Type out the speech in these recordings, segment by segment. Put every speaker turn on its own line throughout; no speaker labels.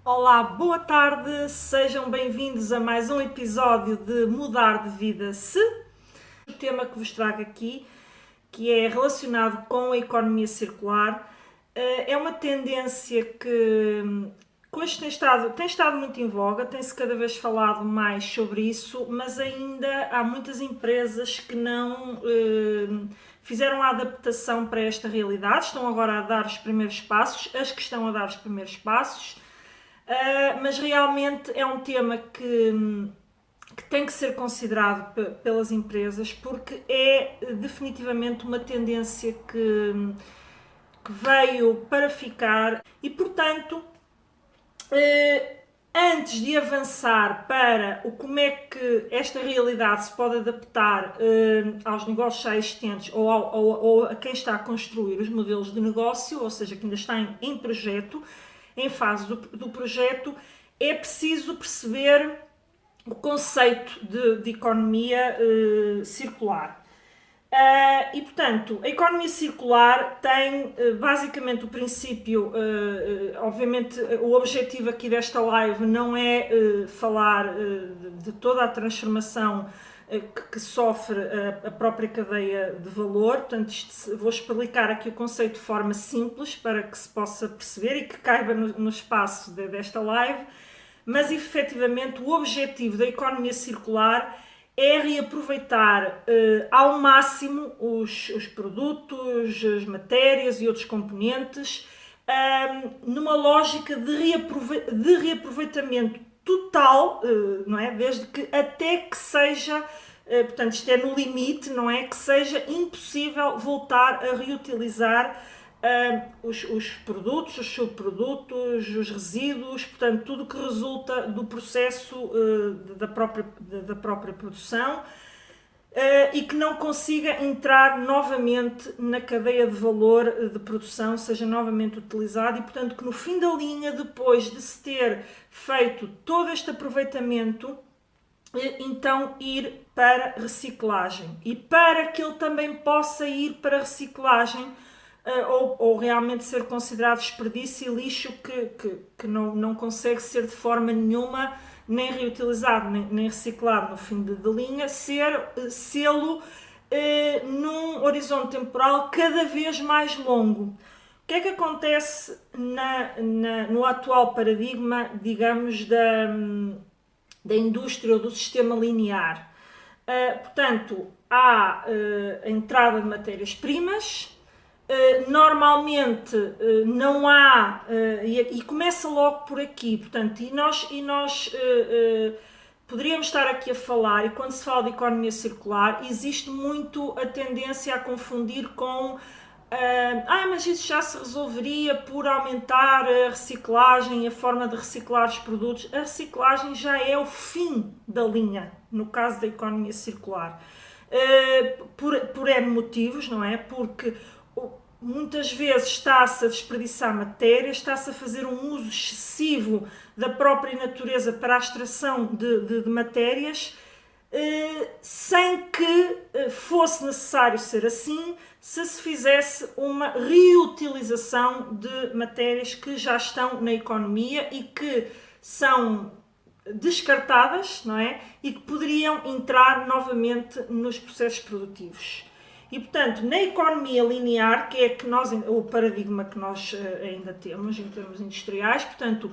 Olá, boa tarde, sejam bem-vindos a mais um episódio de Mudar de Vida Se. O tema que vos trago aqui, que é relacionado com a economia circular, é uma tendência que hoje tem estado muito em voga, tem-se cada vez falado mais sobre isso, mas ainda há muitas empresas que não fizeram a adaptação para esta realidade, estão agora a dar os primeiros passos, as que estão a dar os primeiros passos. Mas realmente é um tema que tem que ser considerado pelas empresas, porque é definitivamente uma tendência que veio para ficar e, portanto, antes de avançar para como é que esta realidade se pode adaptar aos negócios já existentes ou a quem está a construir os modelos de negócio, ou seja, que ainda está em projeto, em fase do projeto, é preciso perceber o conceito de economia circular. E, portanto, a economia circular tem basicamente o princípio, obviamente o objetivo aqui desta live não é falar de toda a transformação que sofre a própria cadeia de valor, portanto vou explicar aqui o conceito de forma simples para que se possa perceber e que caiba no espaço desta live, mas efetivamente o objetivo da economia circular é reaproveitar ao máximo os produtos, as matérias e outros componentes numa lógica de reaproveitamento total, não é? Desde que até que seja, portanto isto é no limite, não é? Que seja impossível voltar a reutilizar os produtos, os subprodutos, os resíduos, portanto tudo que resulta do processo da própria produção e que não consiga entrar novamente na cadeia de valor de produção, seja novamente utilizado e, portanto, que no fim da linha, depois de se ter feito todo este aproveitamento, então ir para reciclagem. E para que ele também possa ir para reciclagem ou realmente ser considerado desperdício e lixo que não consegue ser de forma nenhuma nem reutilizado, nem reciclado no fim de linha, sê-lo num horizonte temporal cada vez mais longo. O que é que acontece no atual paradigma, digamos, da indústria ou do sistema linear? Portanto, há a entrada de matérias-primas, normalmente não há, e começa logo por aqui, portanto, e nós poderíamos estar aqui a falar, e quando se fala de economia circular, existe muito a tendência a confundir com mas isso já se resolveria por aumentar a reciclagem, a forma de reciclar os produtos. A reciclagem já é o fim da linha, no caso da economia circular, por N motivos, não é? Porque muitas vezes está-se a desperdiçar matéria, está-se a fazer um uso excessivo da própria natureza para a extração de matérias, sem que fosse necessário ser assim, se fizesse uma reutilização de matérias que já estão na economia e que são descartadas, não é? E que poderiam entrar novamente nos processos produtivos. E, portanto, na economia linear, que é o paradigma que nós ainda temos em termos industriais, portanto,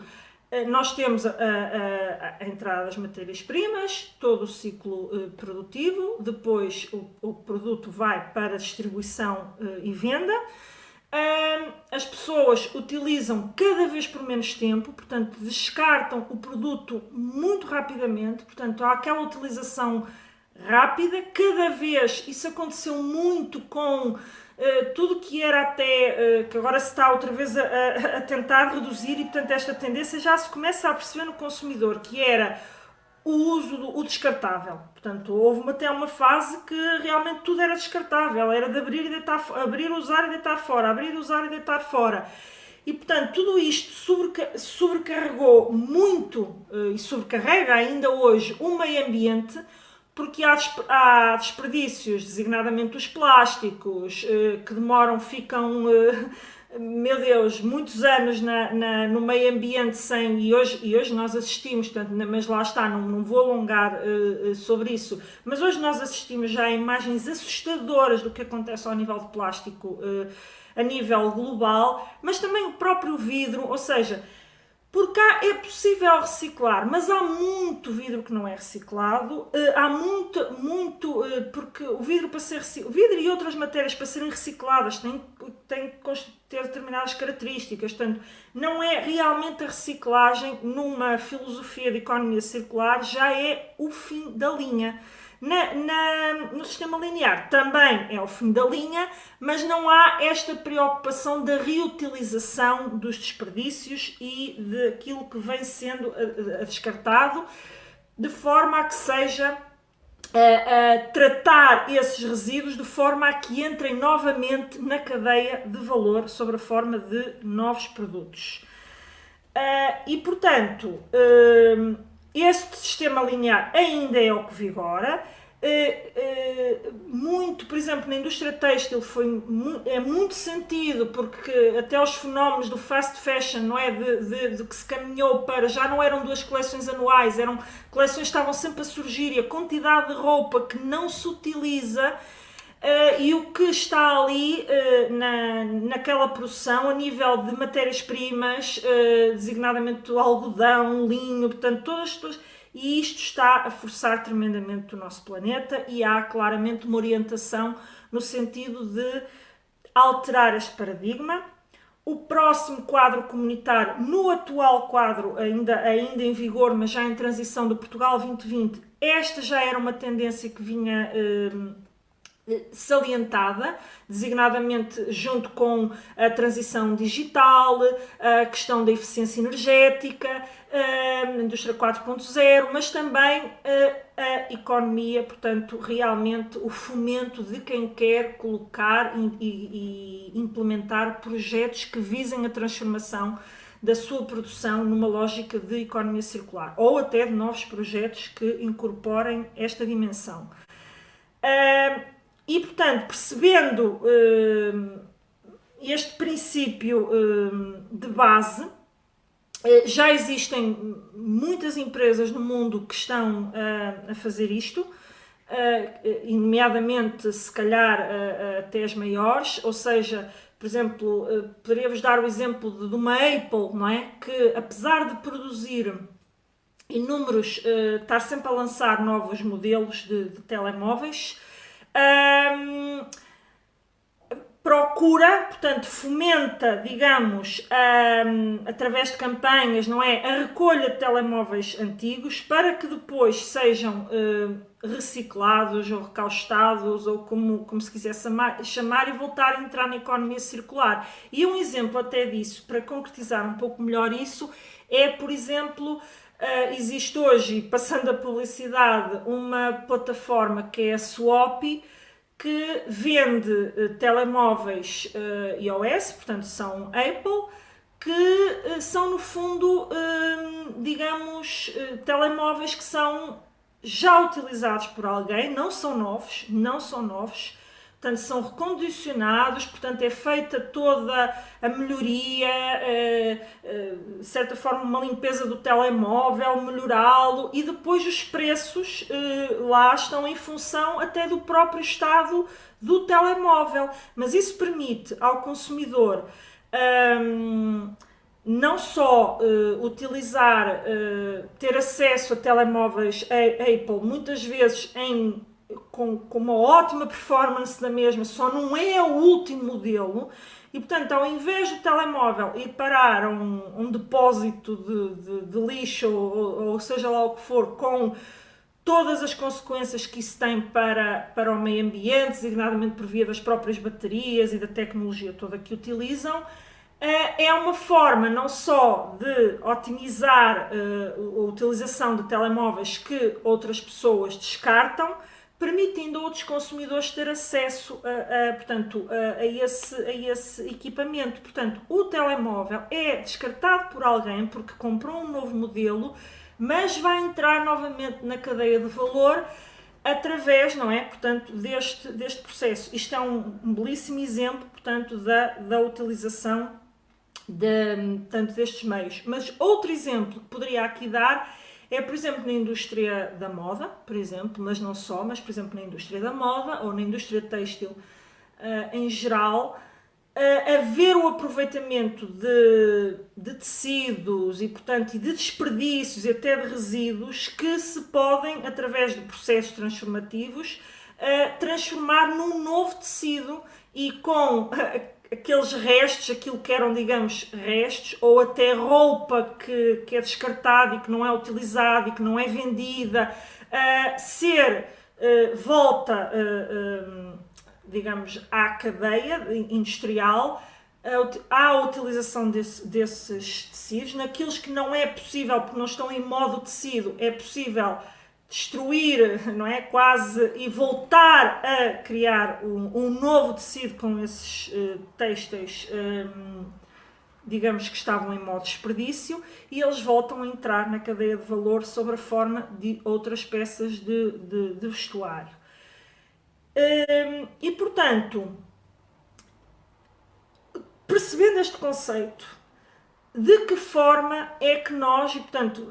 nós temos a entrada das matérias-primas, todo o ciclo produtivo, depois o produto vai para distribuição e venda. As pessoas utilizam cada vez por menos tempo, portanto, descartam o produto muito rapidamente, portanto, há aquela utilização rápida, cada vez, isso aconteceu muito com tudo que era até, que agora se está outra vez a tentar reduzir e, portanto, esta tendência já se começa a perceber no consumidor, que era o uso o descartável. Portanto, houve até uma fase que realmente tudo era descartável, era de abrir, usar e deitar fora, abrir, usar e deitar fora. e, portanto, tudo isto sobrecarregou muito e sobrecarrega ainda hoje o meio ambiente, porque há desperdícios, designadamente os plásticos, que meu Deus, muitos anos no meio ambiente e hoje nós assistimos, portanto, mas lá está, não vou alongar sobre isso, mas hoje nós assistimos já a imagens assustadoras do que acontece ao nível de plástico a nível global, mas também o próprio vidro, ou seja, por cá é possível reciclar, mas há muito vidro que não é reciclado, porque o vidro para ser o vidro e outras matérias para serem recicladas têm que ter determinadas características, portanto, não é realmente a reciclagem numa filosofia de economia circular, já é o fim da linha. No sistema linear também é o fim da linha, mas não há esta preocupação da reutilização dos desperdícios e daquilo que vem sendo descartado, de forma a que seja tratar esses resíduos de forma a que entrem novamente na cadeia de valor sob a forma de novos produtos. E, portanto, este sistema linear ainda é o que vigora. Muito, por exemplo, na indústria têxtil é muito sentido, porque até os fenómenos do fast fashion, não é? De que se caminhou para, já não eram 2 coleções anuais, eram coleções que estavam sempre a surgir, e a quantidade de roupa que não se utiliza e o que está ali naquela produção a nível de matérias-primas, designadamente algodão, linho, portanto, e isto está a forçar tremendamente o nosso planeta, e há claramente uma orientação no sentido de alterar este paradigma. O próximo quadro comunitário, no atual quadro ainda em vigor, mas já em transição do Portugal 2020, esta já era uma tendência que vinha salientada, designadamente junto com a transição digital, a questão da eficiência energética, a indústria 4.0, mas também a economia, portanto, realmente o fomento de quem quer colocar e implementar projetos que visem a transformação da sua produção numa lógica de economia circular, ou até de novos projetos que incorporem esta dimensão. E, portanto, percebendo este princípio de base, já existem muitas empresas no mundo que estão a fazer isto, nomeadamente, se calhar, até as maiores, ou seja, por exemplo, poderia-vos dar o exemplo de uma Apple, não é? Que, apesar de produzir inúmeros, estar sempre a lançar novos modelos de telemóveis, procura, portanto, fomenta, digamos, através de campanhas, não é, a recolha de telemóveis antigos para que depois sejam reciclados ou recaustados, ou como se quiser chamar, e voltar a entrar na economia circular. E um exemplo até disso, para concretizar um pouco melhor isso, é, por exemplo, existe hoje, passando a publicidade, uma plataforma que é a Swapy, que vende telemóveis iOS, portanto são Apple, que são no fundo, digamos, telemóveis que são já utilizados por alguém, não são novos, portanto são recondicionados, portanto é feita toda a melhoria, de certa forma uma limpeza do telemóvel, melhorá-lo, e depois os preços lá estão em função até do próprio estado do telemóvel, mas isso permite ao consumidor não só utilizar, ter acesso a telemóveis Apple, muitas vezes com uma ótima performance da mesma, só não é o último modelo, e portanto, ao invés do telemóvel ir parar a um depósito de lixo, ou seja lá o que for, com todas as consequências que isso tem para o meio ambiente, designadamente por via das próprias baterias e da tecnologia toda que utilizam, é uma forma não só de otimizar a utilização de telemóveis que outras pessoas descartam, permitindo a outros consumidores ter acesso portanto, a esse equipamento. Portanto, o telemóvel é descartado por alguém porque comprou um novo modelo, mas vai entrar novamente na cadeia de valor através, não é, portanto, deste processo. Isto é um belíssimo exemplo, portanto, da utilização tanto destes meios. Mas outro exemplo que poderia aqui dar é, por exemplo, na indústria da moda, por exemplo, mas não só, mas, por exemplo, na indústria da moda ou na indústria têxtil em geral, haver o aproveitamento de tecidos e, portanto, de desperdícios e até de resíduos que se podem, através de processos transformativos, transformar num novo tecido e com aqueles restos, aquilo que eram, digamos, restos, ou até roupa que é descartada e que não é utilizada e que não é vendida, volta, digamos, à cadeia industrial, à utilização desses tecidos. Naqueles que não é possível, porque não estão em modo tecido, é possível destruir, não é, quase, e voltar a criar um novo tecido com esses têxteis, digamos, que estavam em modo desperdício, e eles voltam a entrar na cadeia de valor sob a forma de outras peças de vestuário. E, portanto, percebendo este conceito, de que forma é que nós, e portanto,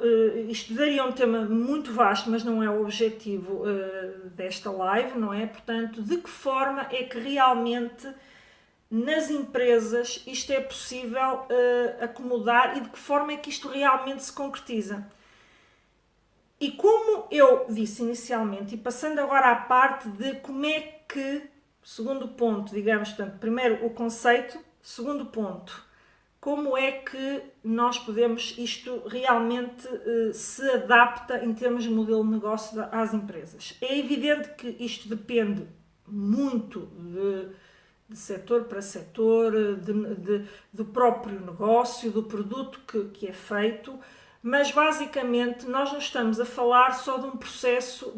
isto daria um tema muito vasto, mas não é o objetivo desta live, não é? Portanto, de que forma é que realmente nas empresas isto é possível acomodar e de que forma é que isto realmente se concretiza? E como eu disse inicialmente, e passando agora à parte de como é que, segundo ponto, digamos, portanto, primeiro o conceito, segundo ponto, como é que nós podemos, isto realmente se adapta em termos de modelo de negócio às empresas. É evidente que isto depende muito de setor para setor, do próprio negócio, do produto que é feito, mas basicamente nós não estamos a falar só de um processo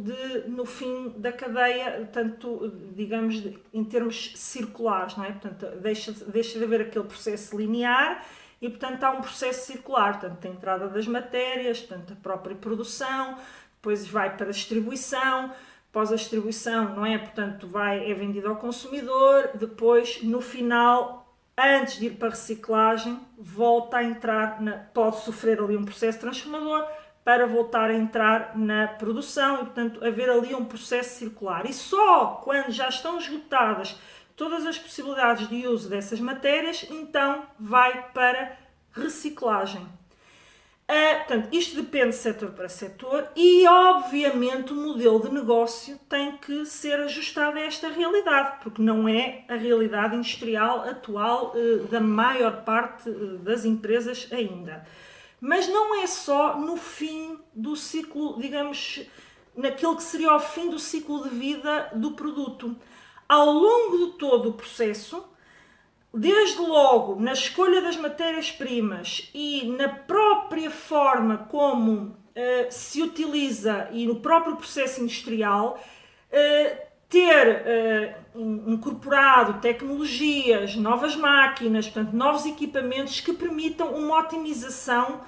no fim da cadeia, tanto, digamos, em termos circulares, não é? Portanto, deixa de haver aquele processo linear e, portanto, há um processo circular, portanto, a entrada das matérias, portanto, a própria produção, depois vai para a distribuição, após a distribuição, não é? Portanto, é vendido ao consumidor, depois, no final, antes de ir para a reciclagem, volta a entrar, pode sofrer ali um processo transformador para voltar a entrar na produção e, portanto, haver ali um processo circular. E só quando já estão esgotadas todas as possibilidades de uso dessas matérias, então vai para reciclagem. Portanto, isto depende de setor para setor e, obviamente, o modelo de negócio tem que ser ajustado a esta realidade, porque não é a realidade industrial atual da maior parte das empresas ainda. Mas não é só no fim do ciclo, digamos, naquele que seria o fim do ciclo de vida do produto. Ao longo de todo o processo, desde logo na escolha das matérias-primas e na própria forma como se utiliza e no próprio processo industrial, ter incorporado tecnologias, novas máquinas, portanto, novos equipamentos que permitam uma otimização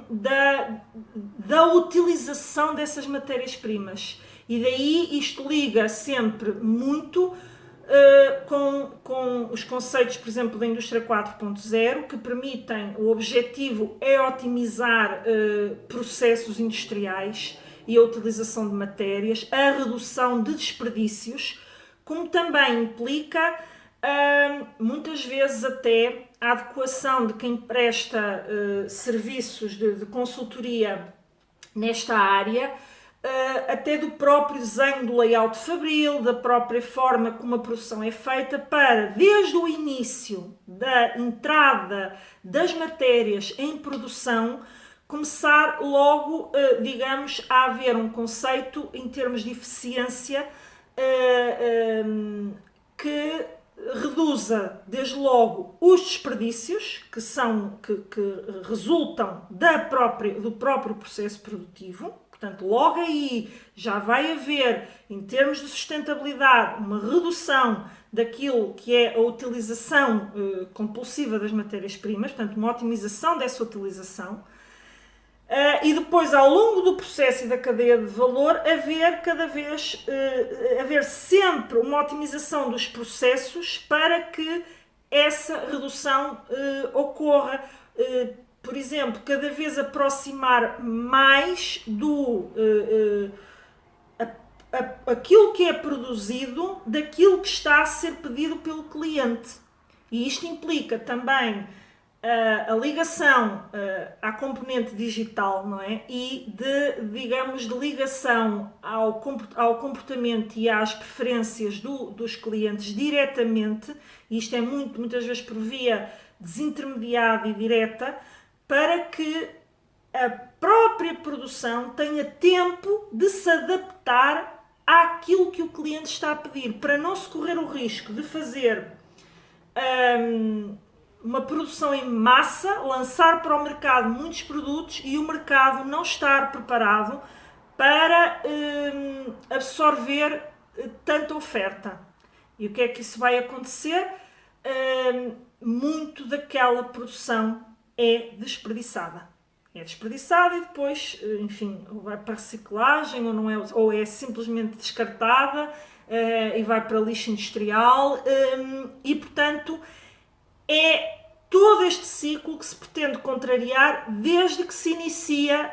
da utilização dessas matérias-primas. E daí isto liga sempre muito com os conceitos, por exemplo, da indústria 4.0, que permitem, o objetivo é otimizar processos industriais e a utilização de matérias, a redução de desperdícios, como também implica, muitas vezes até, a adequação de quem presta serviços de consultoria nesta área, até do próprio desenho do layout fabril, da própria forma como a produção é feita, para, desde o início da entrada das matérias em produção, começar logo, digamos, a haver um conceito em termos de eficiência que reduza, desde logo, os desperdícios que resultam do próprio processo produtivo. Portanto, logo aí já vai haver, em termos de sustentabilidade, uma redução daquilo que é a utilização compulsiva das matérias-primas, portanto, uma otimização dessa utilização. E depois, ao longo do processo e da cadeia de valor, haver sempre uma otimização dos processos para que essa redução ocorra. Por exemplo, cada vez aproximar mais do aquilo que é produzido daquilo que está a ser pedido pelo cliente. E isto implica também a ligação à componente digital, não é? E digamos, de ligação ao comportamento e às preferências dos clientes diretamente, e isto é muitas vezes por via desintermediada e direta, para que a própria produção tenha tempo de se adaptar àquilo que o cliente está a pedir, para não se correr o risco de fazer uma produção em massa, lançar para o mercado muitos produtos e o mercado não estar preparado para absorver tanta oferta. E o que é que isso vai acontecer? Muito daquela produção é desperdiçada. É desperdiçada e depois, enfim, vai para reciclagem ou é simplesmente descartada e vai para lixo industrial e, portanto, é todo este ciclo que se pretende contrariar desde que se inicia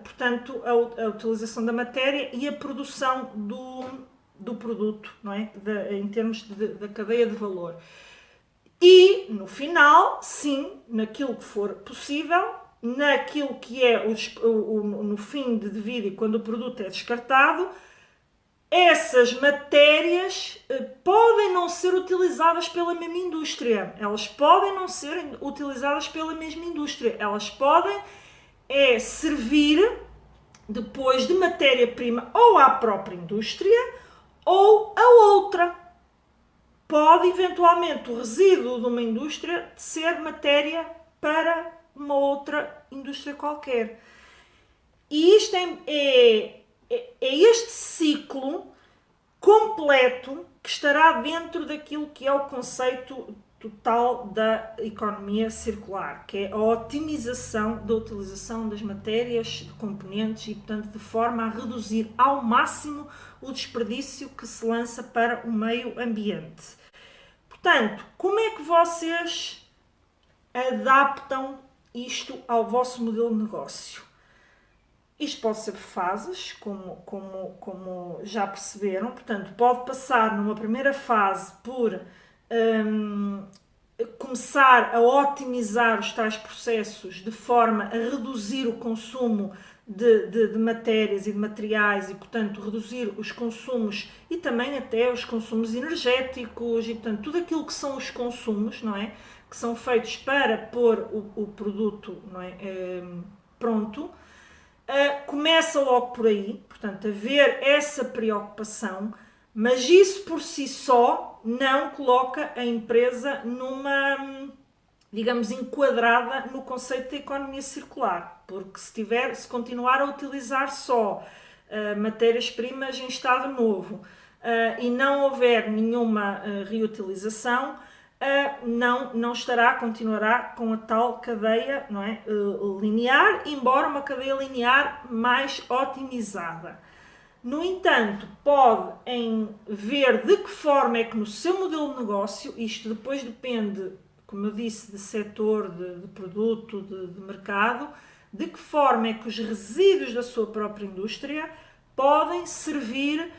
portanto, a utilização da matéria e a produção do produto, não é? Em termos da cadeia de valor. E, no final, sim, naquilo que for possível, naquilo que é no fim de vida e quando o produto é descartado, essas matérias podem não ser utilizadas pela mesma indústria. Elas podem não ser utilizadas pela mesma indústria. Elas podem servir depois de matéria-prima ou à própria indústria ou a outra. Pode, eventualmente, o resíduo de uma indústria ser matéria para uma outra indústria qualquer. E isto é este ciclo completo que estará dentro daquilo que é o conceito total da economia circular, que é a otimização da utilização das matérias, de componentes e, portanto, de forma a reduzir ao máximo o desperdício que se lança para o meio ambiente. Portanto, como é que vocês adaptam isto ao vosso modelo de negócio? Isto pode ser por fases, como já perceberam. Portanto, pode passar numa primeira fase por começar a otimizar os tais processos de forma a reduzir o consumo de matérias e de materiais e, portanto, reduzir os consumos e também até os consumos energéticos e, portanto, tudo aquilo que são os consumos, não é? Que são feitos para pôr o produto, não é? Pronto. Começa logo por aí, portanto, a ver essa preocupação, mas isso por si só não coloca a empresa numa, digamos, enquadrada no conceito de economia circular, porque se continuar a utilizar só matérias-primas em estado novo e não houver nenhuma reutilização, continuará com a tal cadeia, não é, linear, embora uma cadeia linear mais otimizada. No entanto, pode ver de que forma é que no seu modelo de negócio, isto depois depende, como eu disse, de setor, de produto, de mercado, de que forma é que os resíduos da sua própria indústria podem servir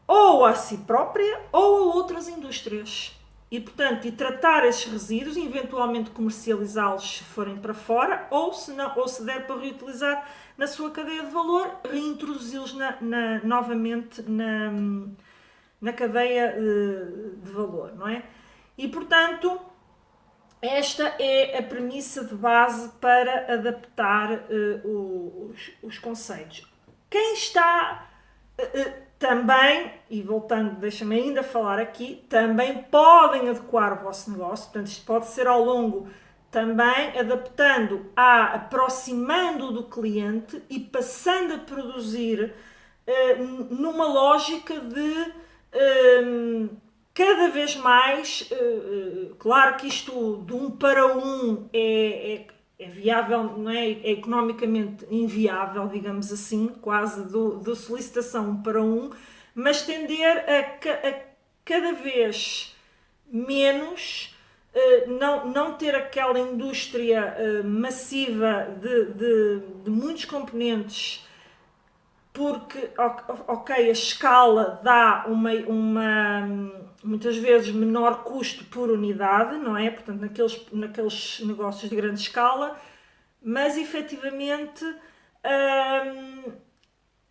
ou a si própria ou a outras indústrias. E, portanto, tratar esses resíduos e eventualmente comercializá-los se forem para fora ou se der para reutilizar na sua cadeia de valor, reintroduzi-los novamente na cadeia de valor, não é? E, portanto, esta é a premissa de base para adaptar os conceitos. Quem está também, e voltando, deixa-me ainda falar aqui, também podem adequar o vosso negócio, portanto isto pode ser ao longo também aproximando do cliente e passando a produzir numa lógica de cada vez mais, claro que isto de um para um é viável, não é? É economicamente inviável, digamos assim, quase do solicitação um para um, mas tender a cada vez menos não ter aquela indústria massiva de muitos componentes, porque, ok, a escala dá muitas vezes menor custo por unidade, não é? Portanto, naqueles negócios de grande escala, mas efetivamente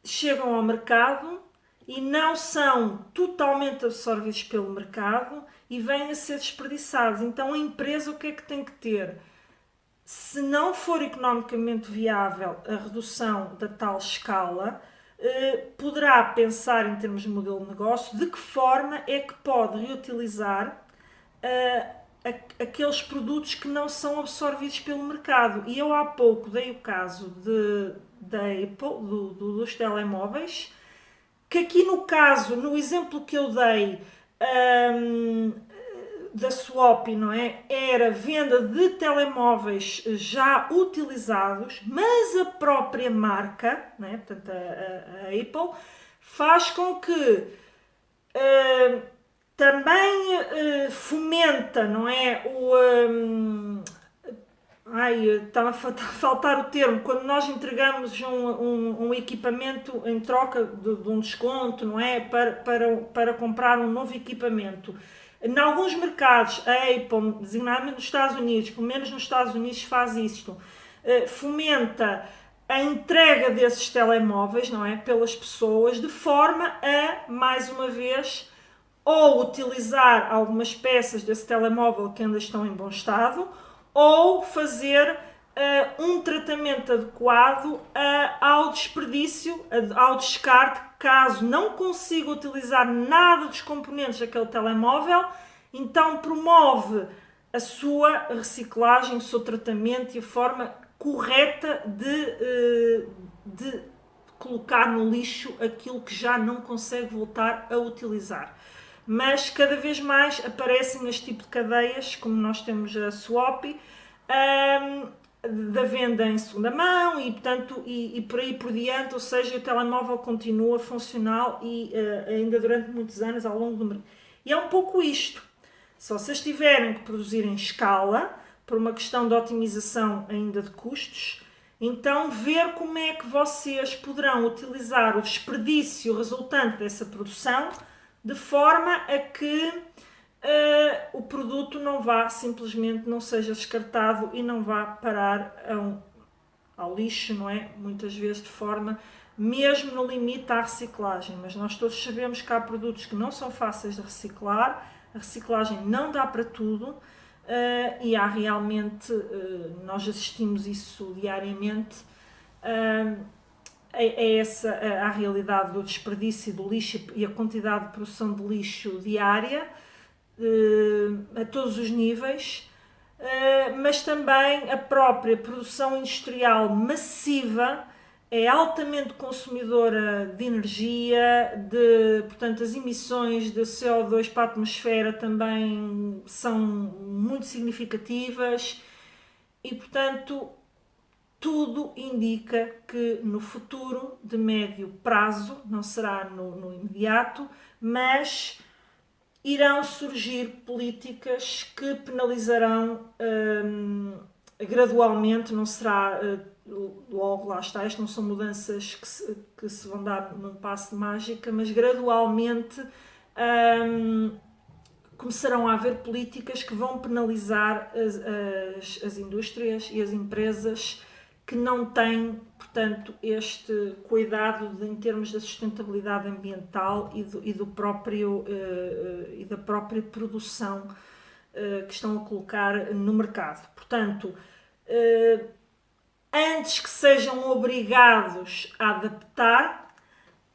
chegam ao mercado e não são totalmente absorvidos pelo mercado e vêm a ser desperdiçados. Então a empresa o que é que tem que ter? Se não for economicamente viável a redução da tal escala, poderá pensar em termos de modelo de negócio de que forma é que pode reutilizar aqueles produtos que não são absorvidos pelo mercado. E eu há pouco dei o caso da Apple, dos telemóveis, que aqui no exemplo que eu dei da Swap, não é? Era venda de telemóveis já utilizados, mas a própria marca, não é? Portanto a Apple, faz com que também fomenta, não é? Estava a faltar o termo, quando nós entregamos um equipamento em troca de um desconto, não é? Para comprar um novo equipamento. Em alguns mercados, a Apple, designadamente nos Estados Unidos, pelo menos nos Estados Unidos faz isto, fomenta a entrega desses telemóveis, não é? Pelas pessoas, de forma a, mais uma vez, ou utilizar algumas peças desse telemóvel que ainda estão em bom estado, ou fazer um tratamento adequado ao desperdício, ao descarte, caso não consiga utilizar nada dos componentes daquele telemóvel, então promove a sua reciclagem, o seu tratamento e a forma correta de colocar no lixo aquilo que já não consegue voltar a utilizar. Mas cada vez mais aparecem este tipo de cadeias, como nós temos a Swap, da venda em segunda mão e, portanto, e por aí por diante, ou seja, o telemóvel continua funcional e ainda durante muitos anos ao longo do... E é um pouco isto. Se vocês tiverem que produzir em escala, por uma questão de otimização ainda de custos, então ver como é que vocês poderão utilizar o desperdício resultante dessa produção de forma a que o produto não vá simplesmente, não seja descartado e não vá parar ao lixo, não é? Muitas vezes de forma, mesmo no limite à reciclagem, mas nós todos sabemos que há produtos que não são fáceis de reciclar, a reciclagem não dá para tudo e há realmente, nós assistimos isso diariamente, essa a realidade do desperdício do lixo e a quantidade de produção de lixo diária a todos os níveis, mas também a própria produção industrial massiva é altamente consumidora de energia, portanto as emissões de CO2 para a atmosfera também são muito significativas e, portanto, tudo indica que no futuro de médio prazo, não será no imediato, mas irão surgir políticas que penalizarão gradualmente, não será logo, lá está, isto não são mudanças que se vão dar num passo de mágica, mas gradualmente começarão a haver políticas que vão penalizar as indústrias e as empresas que não têm, portanto, este cuidado em termos da sustentabilidade ambiental e da própria produção que estão a colocar no mercado. Portanto, antes que sejam obrigados a adaptar,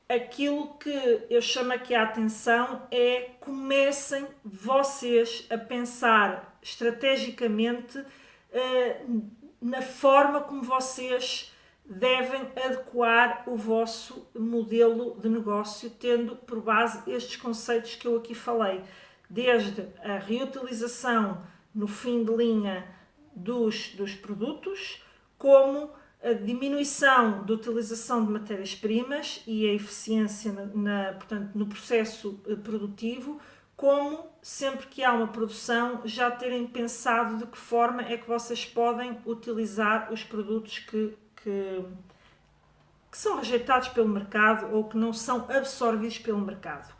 aquilo que eu chamo aqui a atenção é comecem vocês a pensar estrategicamente na forma como vocês devem adequar o vosso modelo de negócio, tendo por base estes conceitos que eu aqui falei, desde a reutilização no fim de linha dos produtos, como a diminuição da utilização de matérias-primas e a eficiência portanto, no processo produtivo, como sempre que há uma produção, já terem pensado de que forma é que vocês podem utilizar os produtos que são rejeitados pelo mercado ou que não são absorvidos pelo mercado.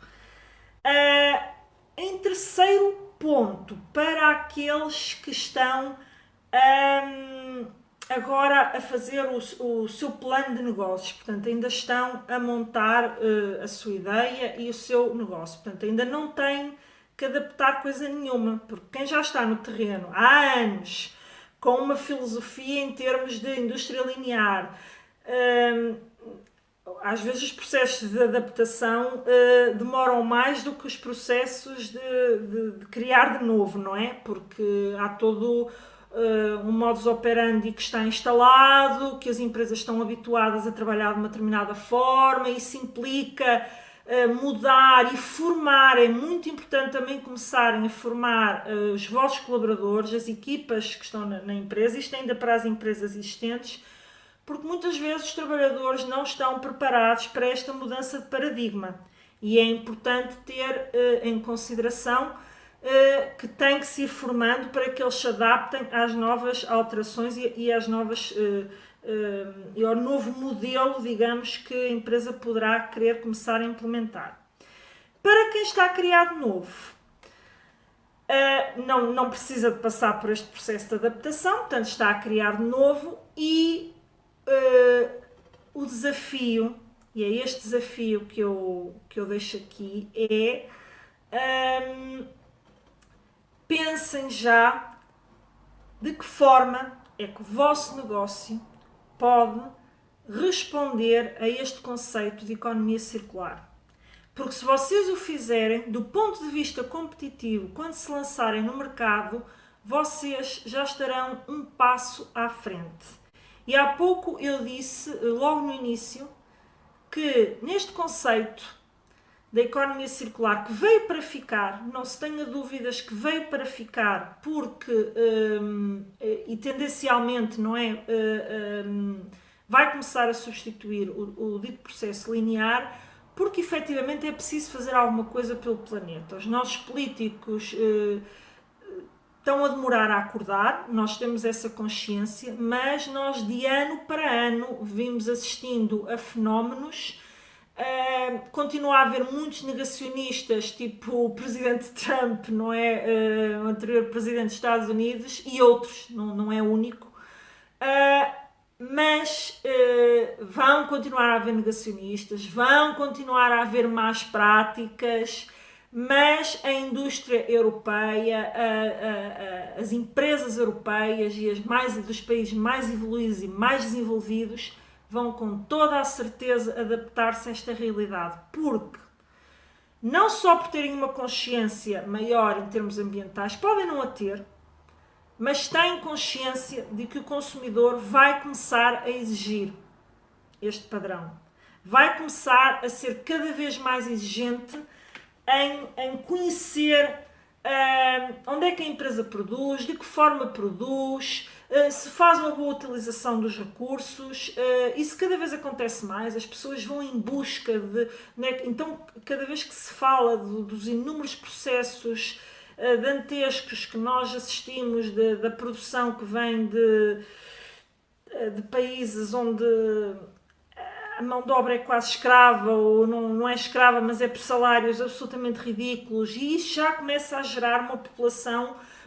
Em terceiro ponto, para aqueles que estão agora a fazer o seu plano de negócios, portanto ainda estão a montar a sua ideia e o seu negócio, portanto ainda não têm que adaptar coisa nenhuma, porque quem já está no terreno há anos, com uma filosofia em termos de indústria linear, às vezes os processos de adaptação demoram mais do que os processos de criar de novo, não é? Porque há todo um modus operandi que está instalado, que as empresas estão habituadas a trabalhar de uma determinada forma, e isso implica mudar e formar. É muito importante também começarem a formar os vossos colaboradores, as equipas que estão na empresa, isto ainda para as empresas existentes, porque muitas vezes os trabalhadores não estão preparados para esta mudança de paradigma, e é importante ter em consideração que tem que se ir formando para que eles se adaptem às novas alterações e às novas e ao novo modelo, digamos, que a empresa poderá querer começar a implementar. Para quem está a criar de novo, não precisa de passar por este processo de adaptação, portanto está a criar de novo, e o desafio, e é este desafio que eu deixo aqui, é pensem já de que forma é que o vosso negócio pode responder a este conceito de economia circular. Porque se vocês o fizerem do ponto de vista competitivo, quando se lançarem no mercado, vocês já estarão um passo à frente. E há pouco eu disse, logo no início, que neste conceito da economia circular, que veio para ficar, não se tenha dúvidas que veio para ficar, porque, e tendencialmente, não é, vai começar a substituir o dito processo linear, porque efetivamente é preciso fazer alguma coisa pelo planeta. Os nossos políticos estão a demorar a acordar, nós temos essa consciência, mas nós de ano para ano vimos assistindo a fenómenos. Continua a haver muitos negacionistas, tipo o presidente Trump, não é? O anterior presidente dos Estados Unidos, e outros, não é único, mas vão continuar a haver negacionistas, vão continuar a haver más práticas, mas a indústria europeia, as empresas europeias e dos países mais evoluídos e mais desenvolvidos vão com toda a certeza adaptar-se a esta realidade, porque não só por terem uma consciência maior em termos ambientais, podem não a ter, mas têm consciência de que o consumidor vai começar a exigir este padrão, vai começar a ser cada vez mais exigente em conhecer onde é que a empresa produz, de que forma produz, se faz uma boa utilização dos recursos. Isso cada vez acontece mais, as pessoas vão em busca de... Né? Então, cada vez que se fala dos inúmeros processos dantescos que nós assistimos da produção que vem de países onde a mão de obra é quase escrava, ou não é escrava, mas é por salários absolutamente ridículos, e isso já começa a gerar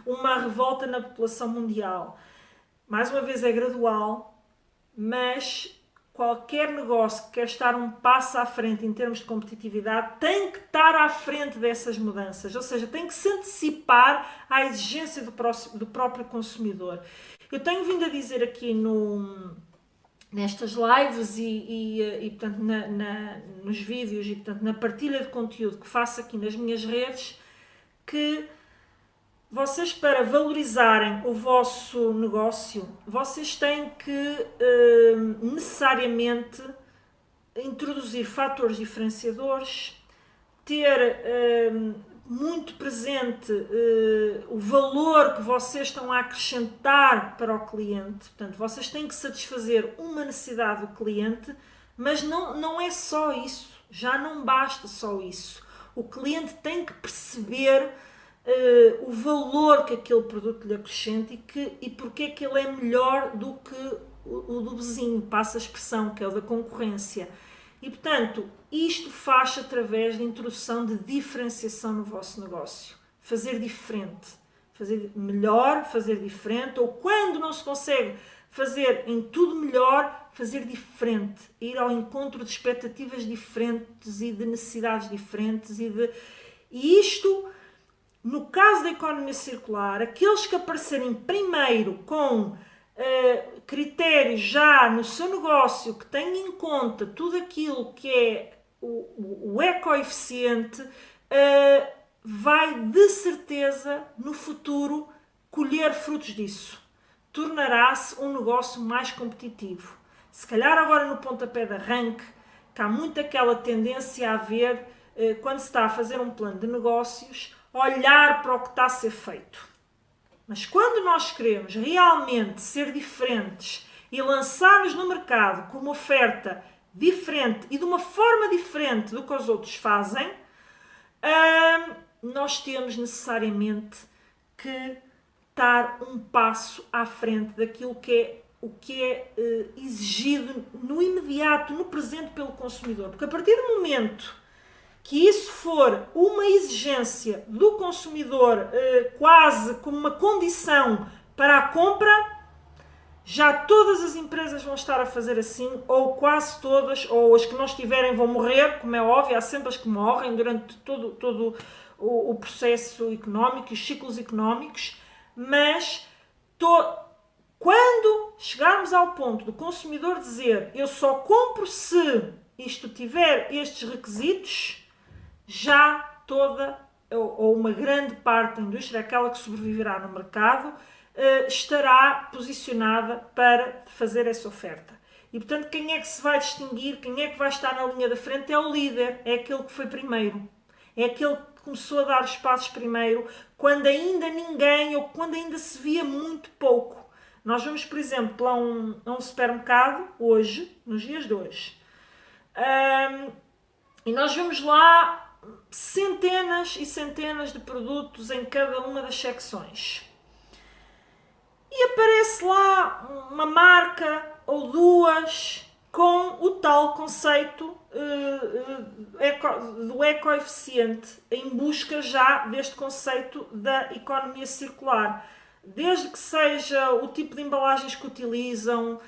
uma revolta na população mundial. Mais uma vez é gradual, mas qualquer negócio que quer estar um passo à frente em termos de competitividade tem que estar à frente dessas mudanças, ou seja, tem que se antecipar à exigência do próprio consumidor. Eu tenho vindo a dizer aqui nestas lives e portanto, nos vídeos e portanto, na partilha de conteúdo que faço aqui nas minhas redes, que vocês, para valorizarem o vosso negócio, vocês têm que necessariamente introduzir fatores diferenciadores, ter muito presente o valor que vocês estão a acrescentar para o cliente. Portanto, vocês têm que satisfazer uma necessidade do cliente, mas não é só isso, já não basta só isso. O cliente tem que perceber o valor que aquele produto lhe acrescenta e porque é que ele é melhor do que o do vizinho, passa a expressão, que é o da concorrência. E, portanto, isto faz através da introdução de diferenciação no vosso negócio. Fazer diferente, fazer melhor, fazer diferente, ou quando não se consegue fazer em tudo melhor, fazer diferente, ir ao encontro de expectativas diferentes e de necessidades diferentes e isto, no caso da economia circular, aqueles que aparecerem primeiro com critérios já no seu negócio que tenham em conta tudo aquilo que é o ecoeficiente, vai de certeza no futuro colher frutos disso. Tornará-se um negócio mais competitivo. Se calhar agora no pontapé de arranque, que há muito aquela tendência a haver, quando se está a fazer um plano de negócios, olhar para o que está a ser feito. Mas quando nós queremos realmente ser diferentes e lançar-nos no mercado com uma oferta diferente e de uma forma diferente do que os outros fazem, nós temos necessariamente que estar um passo à frente daquilo que é exigido no imediato, no presente pelo consumidor. Porque a partir do momento que isso for uma exigência do consumidor, quase como uma condição para a compra, já todas as empresas vão estar a fazer assim, ou quase todas, ou as que não estiverem vão morrer, como é óbvio, há sempre as que morrem durante todo o processo económico e os ciclos económicos, mas quando chegarmos ao ponto do consumidor dizer eu só compro se isto tiver estes requisitos, já toda ou uma grande parte da indústria, aquela que sobreviverá no mercado, estará posicionada para fazer essa oferta. E, portanto, quem é que se vai distinguir, quem é que vai estar na linha da frente é o líder, é aquele que foi primeiro. É aquele que começou a dar os passos primeiro, quando ainda ninguém, ou quando ainda se via muito pouco. Nós vamos, por exemplo, a um supermercado, hoje, nos dias de hoje, e nós vemos lá centenas e centenas de produtos em cada uma das secções. E aparece lá uma marca ou duas com o tal conceito do ecoeficiente, em busca já deste conceito da economia circular. Desde que seja o tipo de embalagens que utilizam,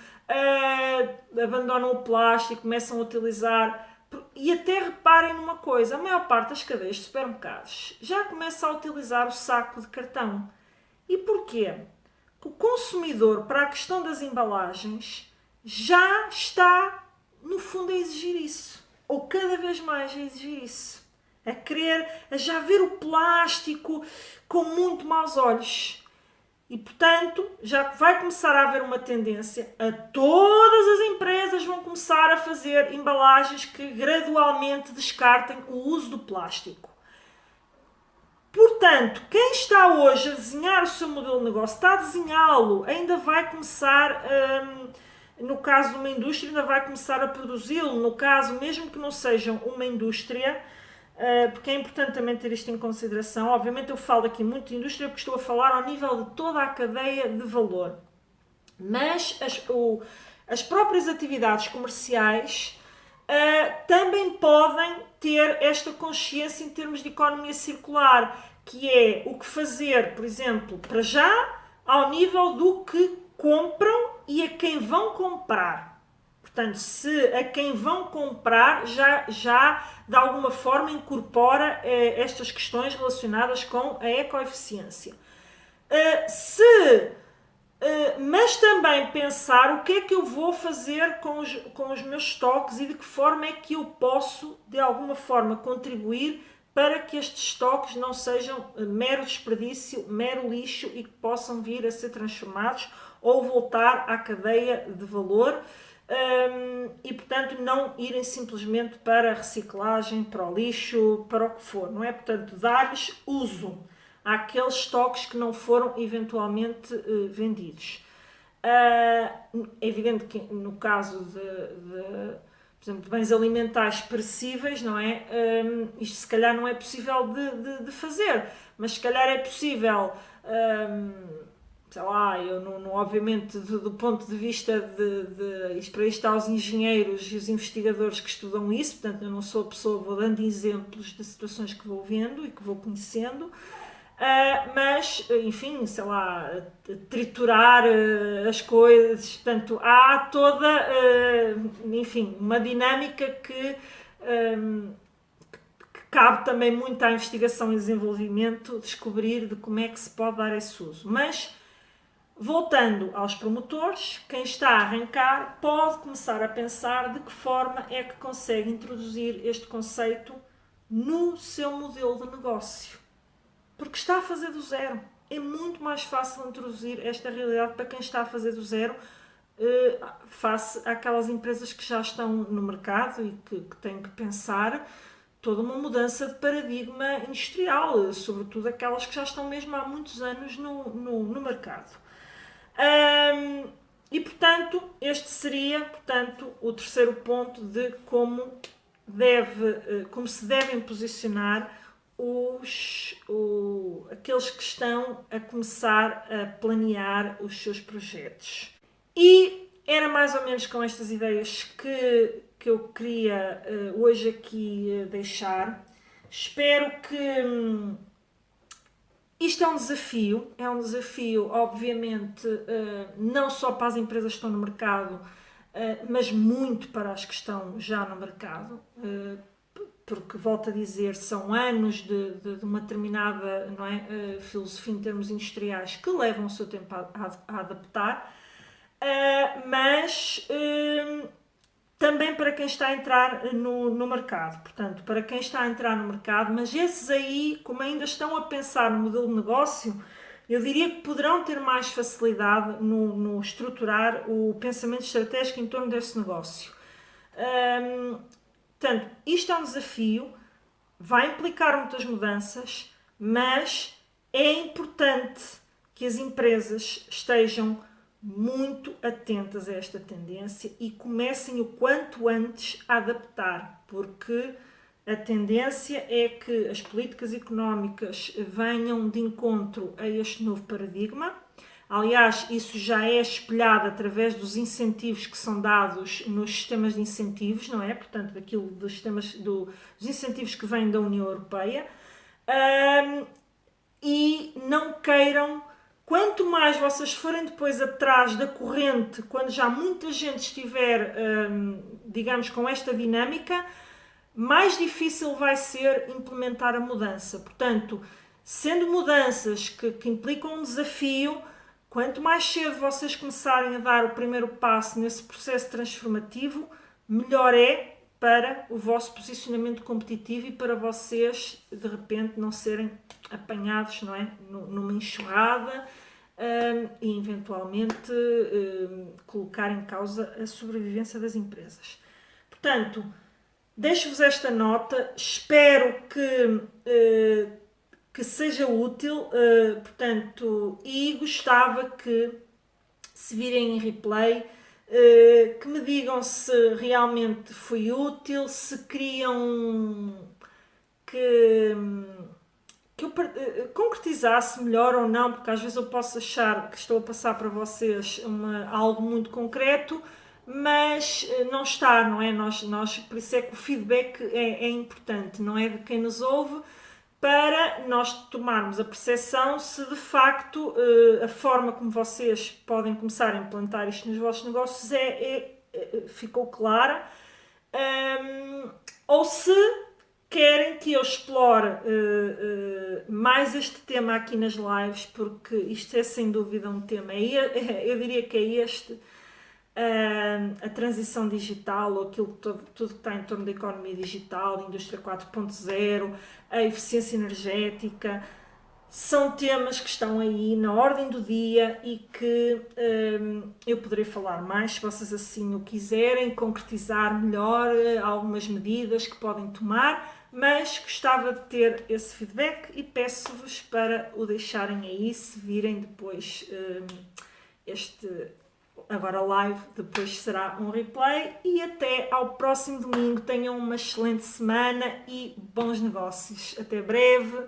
abandonam o plástico, começam a utilizar. E até reparem numa coisa, a maior parte das cadeias de supermercados já começa a utilizar o saco de cartão. E porquê? Porque o consumidor, para a questão das embalagens, já está, no fundo, a exigir isso. Ou cada vez mais a exigir isso. A querer, a já ver o plástico com muito maus olhos. E, portanto, já vai começar a haver uma tendência a todas as empresas vão começar a fazer embalagens que gradualmente descartem o uso do plástico. Portanto, quem está hoje a desenhar o seu modelo de negócio, está a desenhá-lo, ainda vai começar, no caso de uma indústria, ainda vai começar a produzi-lo, no caso, mesmo que não sejam uma indústria, porque é importante também ter isto em consideração. Obviamente eu falo aqui muito de indústria porque estou a falar ao nível de toda a cadeia de valor. Mas as próprias atividades comerciais também podem ter esta consciência em termos de economia circular, que é o que fazer, por exemplo, para já, ao nível do que compram e a quem vão comprar. Portanto, se a quem vão comprar já de alguma forma incorpora estas questões relacionadas com a ecoeficiência. Mas também pensar o que é que eu vou fazer com os meus estoques e de que forma é que eu posso, de alguma forma, contribuir para que estes estoques não sejam mero desperdício, mero lixo e que possam vir a ser transformados ou voltar à cadeia de valor e, portanto, não irem simplesmente para a reciclagem, para o lixo, para o que for, não é? Portanto, dar-lhes uso àqueles estoques que não foram eventualmente vendidos. É evidente que no caso por exemplo, de bens alimentares perecíveis, não é? Isto se calhar não é possível de fazer, mas se calhar é possível, sei lá, eu não obviamente do ponto de vista isto para isto há os engenheiros e os investigadores que estudam isso, portanto eu não sou a pessoa, vou dando exemplos de situações que vou vendo e que vou conhecendo. Mas, enfim, sei lá, triturar as coisas, portanto, há toda, enfim, uma dinâmica que cabe também muito à investigação e desenvolvimento descobrir de como é que se pode dar esse uso. Mas, voltando aos promotores, quem está a arrancar pode começar a pensar de que forma é que consegue introduzir este conceito no seu modelo de negócio. Porque está a fazer do zero. É muito mais fácil introduzir esta realidade para quem está a fazer do zero face àquelas empresas que já estão no mercado e que têm que pensar toda uma mudança de paradigma industrial, sobretudo aquelas que já estão mesmo há muitos anos no mercado. E, portanto, este seria, portanto, o terceiro ponto de como se devem posicionar aqueles que estão a começar a planear os seus projetos. E era mais ou menos com estas ideias que eu queria hoje aqui deixar. Espero que isto é um desafio obviamente não só para as empresas que estão no mercado, mas muito para as que estão já no mercado, porque, volto a dizer, são anos de uma determinada, não é, filosofia em termos industriais que levam o seu tempo a adaptar, mas também para quem está a entrar no mercado. Portanto, para quem está a entrar no mercado, mas esses aí, como ainda estão a pensar no modelo de negócio, eu diria que poderão ter mais facilidade no estruturar o pensamento estratégico em torno desse negócio. Portanto, isto é um desafio, vai implicar muitas mudanças, mas é importante que as empresas estejam muito atentas a esta tendência e comecem o quanto antes a adaptar, porque a tendência é que as políticas económicas venham de encontro a este novo paradigma. Aliás, isso já é espelhado através dos incentivos que são dados nos sistemas de incentivos, não é? Portanto, dos incentivos que vêm da União Europeia. E não queiram, quanto mais vocês forem depois atrás da corrente, quando já muita gente estiver, digamos, com esta dinâmica, mais difícil vai ser implementar a mudança. Portanto, sendo mudanças que implicam um desafio, quanto mais cedo vocês começarem a dar o primeiro passo nesse processo transformativo, melhor é para o vosso posicionamento competitivo e para vocês, de repente, não serem apanhados, não é, numa enxurrada e, eventualmente, colocar em causa a sobrevivência das empresas. Portanto, deixo-vos esta nota, espero que seja útil, portanto, e gostava que, se virem em replay, que me digam se realmente foi útil, se queriam que eu concretizasse melhor ou não, porque às vezes eu posso achar que estou a passar para vocês algo muito concreto, mas não está, não é? Por isso é que o feedback é importante, não é, de quem nos ouve, para nós tomarmos a percepção se de facto a forma como vocês podem começar a implantar isto nos vossos negócios ficou clara, ou se querem que eu explore mais este tema aqui nas lives, porque isto é sem dúvida um tema, eu diria que é este a transição digital, ou aquilo tudo que está em torno da economia digital, indústria 4.0, a eficiência energética, são temas que estão aí na ordem do dia e que eu poderei falar mais, se vocês assim o quiserem, concretizar melhor algumas medidas que podem tomar, mas gostava de ter esse feedback e peço-vos para o deixarem aí, se virem depois agora live, depois será um replay, e até ao próximo domingo. Tenham uma excelente semana e bons negócios. Até breve.